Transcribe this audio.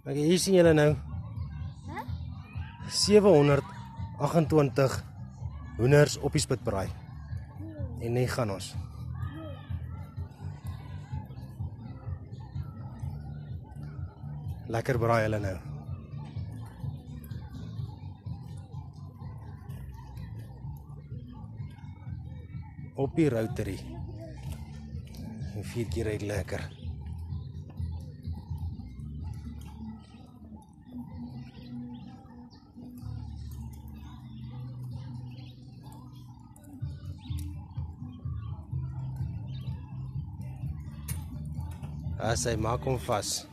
Okay, hier sien julle nou 728 hoenders op die spitbraai. En nie gaan ons. Lekker braai hulle nou. Op die routerie. En 4 keer uit lekker. As hy maak hom vas.